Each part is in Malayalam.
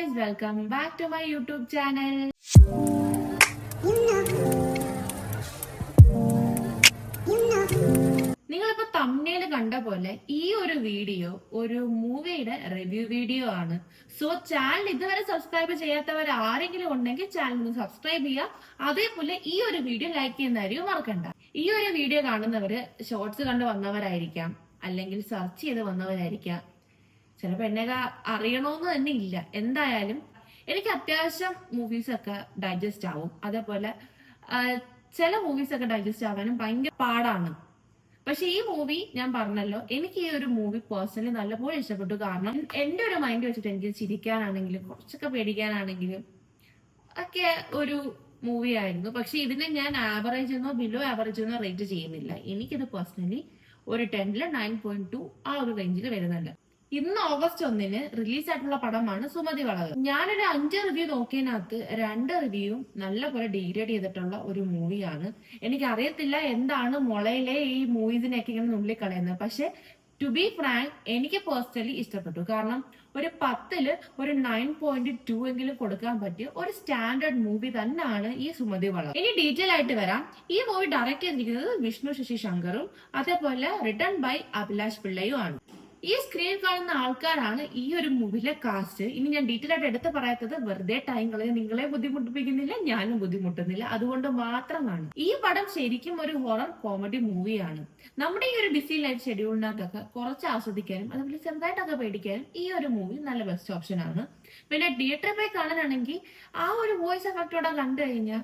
guys, welcome back to my YouTube channel. നിങ്ങളിപ്പോ തംബ്നെയിൽ കണ്ട പോലെ ഈ ഒരു വീഡിയോ ഒരു മൂവിയുടെ റിവ്യൂ വീഡിയോ ആണ്. സോ ചാനൽ ഇതുവരെ സബ്സ്ക്രൈബ് ചെയ്യാത്തവർ ആരെങ്കിലും ഉണ്ടെങ്കിൽ ചാനൽ ഒന്ന് സബ്സ്ക്രൈബ് ചെയ്യുക. അതേപോലെ ഈ ഒരു വീഡിയോ ലൈക്ക് ചെയ്യുന്നതായിരിക്കും മറക്കണ്ട. ഈ ഒരു വീഡിയോ കാണുന്നവര് ഷോർട്സ് കണ്ട് വന്നവരായിരിക്കാം, അല്ലെങ്കിൽ സെർച്ച് ചെയ്ത് വന്നവരായിരിക്കാം. ചിലപ്പോ എന്നെ അറിയണമെന്ന് തന്നെ ഇല്ല. എന്തായാലും എനിക്ക് അത്യാവശ്യം മൂവീസ് ഒക്കെ ഡൈജസ്റ്റ് ആവും. അതേപോലെ ചില മൂവീസ് ഒക്കെ ഡൈജസ്റ്റ് ആവാനും ഭയങ്കര പാടാണ്. പക്ഷെ ഈ മൂവി ഞാൻ പറഞ്ഞല്ലോ, എനിക്ക് ഈ ഒരു മൂവി പേഴ്സണലി നല്ലപോലെ ഇഷ്ടപ്പെട്ടു. കാരണം എന്റെ ഒരു മൈൻഡ് വെച്ചിട്ട് എനിക്ക് ചിരിക്കാനാണെങ്കിലും കുറച്ചൊക്കെ പേടിക്കാനാണെങ്കിലും ഒക്കെ ഒരു മൂവി ആയിരുന്നു. പക്ഷെ ഇതിനെ ഞാൻ ആവറേജ് എന്നോ ബിലോ ആവറേജ് എന്നോ റേറ്റ് ചെയ്യുന്നില്ല. എനിക്കിത് പേഴ്സണലി ഒരു 10ൽ 9.2 ആ ഒരു റേഞ്ചിൽ വരുന്നുണ്ട്. ഇന്ന് ഓഗസ്റ്റ് 1 റിലീസ് ആയിട്ടുള്ള പടമാണ് സുമതി വളവ്. ഞാനൊരു 5 റിവ്യൂ നോക്കിയതിനകത്ത് 2 റിവ്യൂവും നല്ലപോലെ ഡിഗ്രേഡ് ചെയ്തിട്ടുള്ള ഒരു മൂവിയാണ്. എനിക്ക് അറിയത്തില്ല എന്താണ് മുളയിലെ ഈ മൂവീസിനെയൊക്കെ ഇങ്ങനെ നുള്ളിക്കളയുന്നത്. പക്ഷെ ടു ബി ഫ്രാങ്ക് എനിക്ക് പേഴ്സണലി ഇഷ്ടപ്പെട്ടു. കാരണം ഒരു 10ൽ ഒരു 9.2 എങ്കിലും കൊടുക്കാൻ പറ്റിയ ഒരു സ്റ്റാൻഡേർഡ് മൂവി തന്നെയാണ് ഈ സുമതി വളവ്. ഇനി ഡീറ്റെയിൽ ആയിട്ട് വരാം. ഈ മൂവി ഡയറക്ട് ചെയ്തിരിക്കുന്നത് വിഷ്ണു ശശി ശങ്കറും അതേപോലെ റിട്ടൺ ബൈ അഭിലാഷ് പിള്ളയും ആണ്. ഈ സ്ക്രീൻ കാണുന്ന ആൾക്കാരാണ് ഈ ഒരു മൂവിയിലെ കാസ്റ്റ്. ഇനി ഞാൻ ഡീറ്റെയിൽ ആയിട്ട് എടുത്ത് പറയാത്തത് വെറുതെ ടൈം കളഞ്ഞ് നിങ്ങളെ ബുദ്ധിമുട്ടിപ്പിക്കുന്നില്ല, ഞാനും ബുദ്ധിമുട്ടുന്നില്ല, അതുകൊണ്ട് മാത്രമാണ്. ഈ പടം ശരിക്കും ഒരു ഹൊറർ കോമഡി മൂവിയാണ്. നമ്മുടെ ഈ ഒരു ബിസി ലൈഫ് ഷെഡ്യൂളിനകത്തൊക്കെ കുറച്ച് ആസ്വദിക്കാനും അതേപോലെ ചെറുതായിട്ടൊക്കെ പേടിക്കാനും ഈ ഒരു മൂവി നല്ല ബെസ്റ്റ് ഓപ്ഷൻ ആണ്. പിന്നെ തിയേറ്ററിൽ പോയി കാണാനാണെങ്കിൽ ആ ഒരു വോയിസ് എഫക്റ്റോടെ കണ്ടു കഴിഞ്ഞാൽ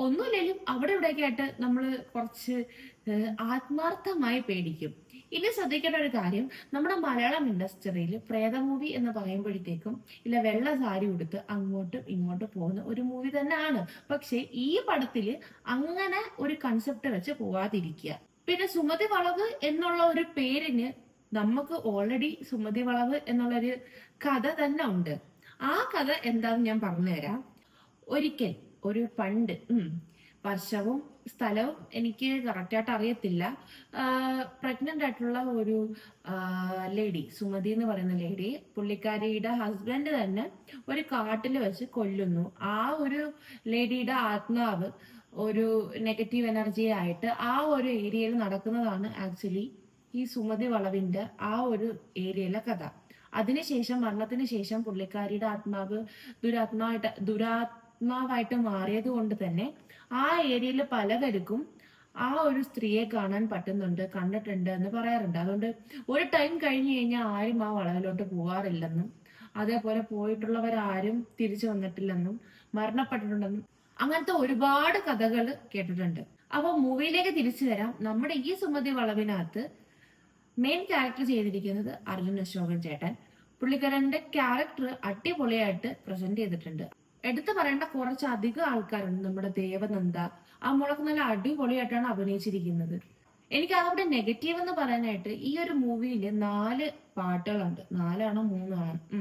ഒന്നുമില്ലെങ്കിലും അവിടെ ഇവിടെയൊക്കെ ആയിട്ട് നമ്മൾ കുറച്ച് ആത്മാർത്ഥമായി പേടിക്കും. ഇനി ശ്രദ്ധിക്കേണ്ട ഒരു കാര്യം, നമ്മുടെ മലയാളം ഇൻഡസ്ട്രിയിൽ പ്രേത മൂവി എന്ന് പറയുമ്പോഴത്തേക്കും ഇല്ല വെള്ള സാരി ഉടുത്ത് അങ്ങോട്ടും ഇങ്ങോട്ടും പോകുന്ന ഒരു മൂവി തന്നെയാണ്. പക്ഷെ ഈ പടത്തില് അങ്ങനെ ഒരു കൺസെപ്റ്റ് വെച്ച് പോവാതിരിക്കുക. പിന്നെ സുമതി വളവ് എന്നുള്ള ഒരു പേരിന് നമുക്ക് ഓൾറെഡി സുമതി വളവ് എന്നുള്ളൊരു കഥ തന്നെ ഉണ്ട്. ആ കഥ എന്താന്ന് ഞാൻ പറഞ്ഞുതരാം. ഒരിക്കൽ ഒരു പണ്ട് വർഷവും സ്ഥലവും എനിക്ക് കറക്റ്റായിട്ട് അറിയത്തില്ല. പ്രഗ്നന്റ് ആയിട്ടുള്ള ഒരു ലേഡി, സുമതി എന്ന് പറയുന്ന ലേഡി, പുള്ളിക്കാരിയുടെ ഹസ്ബൻഡ് തന്നെ ഒരു കാട്ടിൽ വെച്ച് കൊല്ലുന്നു. ആ ഒരു ലേഡിയുടെ ആത്മാവ് ഒരു നെഗറ്റീവ് എനർജി ആയിട്ട് ആ ഒരു ഏരിയയിൽ നടക്കുന്നതാണ് ആക്ച്വലി ഈ സുമതി വളവിന്റെ ആ ഒരു ഏരിയയിലെ കഥ. അതിനുശേഷം മരണത്തിന് ശേഷം പുള്ളിക്കാരിയുടെ ആത്മാവ് ദുരാത്മാവായിട്ട് മാറിയത് കൊണ്ട് തന്നെ ആ ഏരിയയിൽ പലവർക്കും ആ ഒരു സ്ത്രീയെ കാണാൻ കണ്ടിട്ടുണ്ട് എന്ന് പറയാറുണ്ട്. അതുകൊണ്ട് ഒരു ടൈം കഴിഞ്ഞു കഴിഞ്ഞാൽ ആരും ആ വളവിലോട്ട് പോവാറില്ലെന്നും അതേപോലെ പോയിട്ടുള്ളവരാരും തിരിച്ചു വന്നിട്ടില്ലെന്നും മരണപ്പെട്ടിട്ടുണ്ടെന്നും അങ്ങനത്തെ ഒരുപാട് കഥകൾ കേട്ടിട്ടുണ്ട്. അപ്പൊ മൂവിയിലേക്ക് തിരിച്ചു വരാം. നമ്മുടെ ഈ സുമതി വളവിനകത്ത് മെയിൻ ക്യാരക്ടർ ചെയ്തിരിക്കുന്നത് അർജുൻ അശോകൻ ചേട്ടൻ. പുള്ളിക്കാരന്റെ ക്യാരക്ടർ അടിപൊളിയായിട്ട് പ്രസന്റ് ചെയ്തിട്ടുണ്ട്. എടുത്തു പറയേണ്ട കുറച്ചധികം ആൾക്കാരുണ്ട്. നമ്മുടെ ദേവനന്ദ, ആ മുളക്ക് നല്ല അടിപൊളിയായിട്ടാണ് അഭിനയിച്ചിരിക്കുന്നത്. എനിക്ക് അവിടെ നെഗറ്റീവ് എന്ന് പറയാനായിട്ട് ഈ ഒരു മൂവിയിൽ 4 പാട്ടുകളുണ്ട്. 4ആണോ 3ആണോ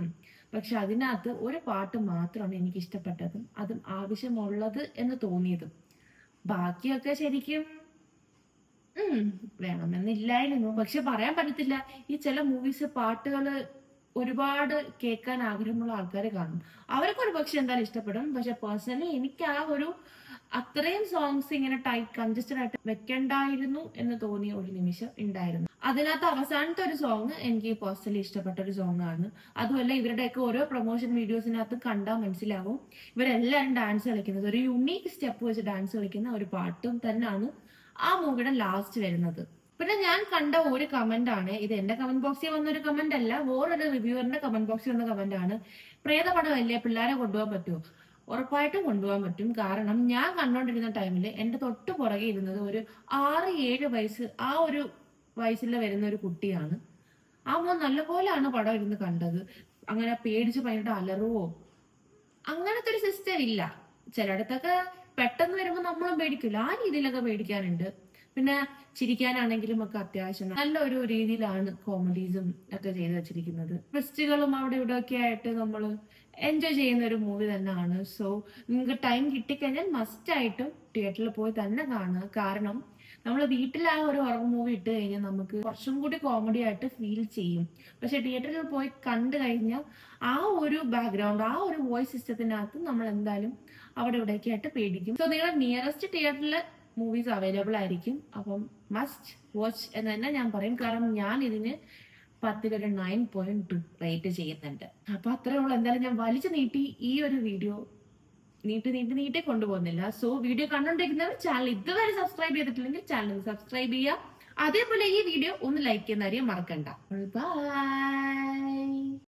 പക്ഷെ അതിനകത്ത് ഒരു പാട്ട് മാത്രമാണ് എനിക്ക് ഇഷ്ടപ്പെട്ടതും അതും ആവശ്യമുള്ളത് എന്ന് തോന്നിയതും. ബാക്കിയൊക്കെ ശരിക്കും വേണമെന്നില്ലായിരുന്നു. പക്ഷെ പറയാൻ പറ്റത്തില്ല. ഈ ചില മൂവീസ് പാട്ടുകള് ഒരുപാട് കേൾക്കാൻ ആഗ്രഹമുള്ള ആൾക്കാർ കാണും. അവർക്ക് ഒരു പക്ഷെ എന്തായാലും ഇഷ്ടപ്പെടും. പക്ഷെ പേഴ്സണലി എനിക്ക് ആ ഒരു അത്രയും സോങ്സ് ഇങ്ങനെ ടൈറ്റ് കൺജസ്റ്റഡ് ആയിട്ട് വെക്കണ്ടായിരുന്നു എന്ന് തോന്നിയ ഒരു നിമിഷം ഉണ്ടായിരുന്നു. അതിനകത്ത് അവസാനത്തെ ഒരു സോങ് എനിക്ക് പേഴ്സണലി ഇഷ്ടപ്പെട്ട ഒരു സോങ് ആണ്. അതുമല്ല ഇവരുടെയൊക്കെ ഓരോ പ്രൊമോഷൻ വീഡിയോസിനകത്ത് കണ്ടാൽ മനസ്സിലാവും ഇവരെല്ലാവരും ഡാൻസ് കളിക്കുന്നത് ഒരു യുണീക്ക് സ്റ്റെപ്പ് വെച്ച് ഡാൻസ് കളിക്കുന്ന ഒരു പാട്ടും തന്നെയാണ് ആ മൂവിയുടെ ലാസ്റ്റ് വരുന്നത്. പിന്നെ ഞാൻ കണ്ട ഒരു കമന്റ് ആണ് ഇത്. എന്റെ കമന്റ് ബോക്സിൽ വന്ന ഒരു കമന്റ് അല്ല, വേറൊരു റിവ്യൂവറിന്റെ കമന്റ് ബോക്സിൽ വന്ന കമന്റ് ആണ്. പ്രേതപടം അല്ലേ, പിള്ളേരെ കൊണ്ടുപോകാൻ പറ്റുമോ? ഉറപ്പായിട്ടും കൊണ്ടുപോകാൻ പറ്റും. കാരണം ഞാൻ കണ്ടോണ്ടിരുന്ന ടൈമിൽ എന്റെ തൊട്ട് പുറകെ ഇരുന്നത് ഒരു 6-7 വയസ്സ് ആ ഒരു വയസ്സിൽ വരുന്ന ഒരു കുട്ടിയാണ്. ആ മോൻ നല്ലപോലെയാണ് പടം ഇരുന്ന് കണ്ടത്. അങ്ങനെ പേടിച്ച് ഭയങ്കര അലറുവോ അങ്ങനത്തെ ഒരു സിസ്റ്റം ഇല്ല. ചിലയിടത്തൊക്കെ പെട്ടെന്ന് വരുമ്പോൾ നമ്മളും പേടിക്കില്ല, ആ രീതിയിലൊക്കെ പേടിക്കാനുണ്ട്. പിന്നെ ചിരിക്കാനാണെങ്കിലും ഒക്കെ അത്യാവശ്യം നല്ലൊരു രീതിയിലാണ് കോമഡീസും ഒക്കെ ചെയ്ത് വെച്ചിരിക്കുന്നത്. ട്വിസ്റ്റുകളും അവിടെ ഇവിടെ ഒക്കെ ആയിട്ട് നമ്മൾ എൻജോയ് ചെയ്യുന്ന ഒരു മൂവി തന്നെയാണ്. സോ നിങ്ങൾക്ക് ടൈം കിട്ടിക്കഴിഞ്ഞാൽ മസ്റ്റ് ആയിട്ടും തിയേറ്ററിൽ പോയി തന്നെ കാണുക. കാരണം നമ്മൾ വീട്ടിൽ ആ ഒരു ഹൊറർ മൂവി ഇട്ട് കഴിഞ്ഞാൽ നമുക്ക് കുറച്ചും കൂടി കോമഡി ആയിട്ട് ഫീൽ ചെയ്യും. പക്ഷെ തിയേറ്ററിൽ പോയി കണ്ടു കഴിഞ്ഞാൽ ആ ഒരു ബാക്ക്ഗ്രൗണ്ട്, ആ ഒരു വോയിസ് സിസ്റ്റത്തിനകത്ത് നമ്മൾ എന്തായാലും അവിടെ ഇവിടെയൊക്കെ ആയിട്ട് പേടിക്കും. സോ നിങ്ങളുടെ നിയറസ്റ്റ് തിയേറ്ററിൽ മൂവീസ് അവൈലബിൾ ആയിരിക്കും. അപ്പം മസ്റ്റ് വാച്ച് എന്ന് തന്നെ ഞാൻ പറയും. കാരണം ഞാൻ ഇതിന് 10 9.2 റേറ്റ് ചെയ്യുന്നുണ്ട്. അപ്പൊ അത്രേ ഉള്ളൂ. എന്തായാലും ഞാൻ വലിച്ചു നീട്ടി ഈ ഒരു വീഡിയോ നീട്ടി കൊണ്ടുപോകുന്നില്ല. സോ വീഡിയോ കണ്ടോണ്ടിരിക്കുന്നവർ ചാനൽ ഇതുവരെ സബ്സ്ക്രൈബ് ചെയ്തിട്ടില്ലെങ്കിൽ ചാനൽ സബ്സ്ക്രൈബ് ചെയ്യുക. അതേപോലെ ഈ വീഡിയോ ഒന്ന് ലൈക്ക് ചെയ്യുന്ന കാര്യം മറക്കണ്ട. ബൈ.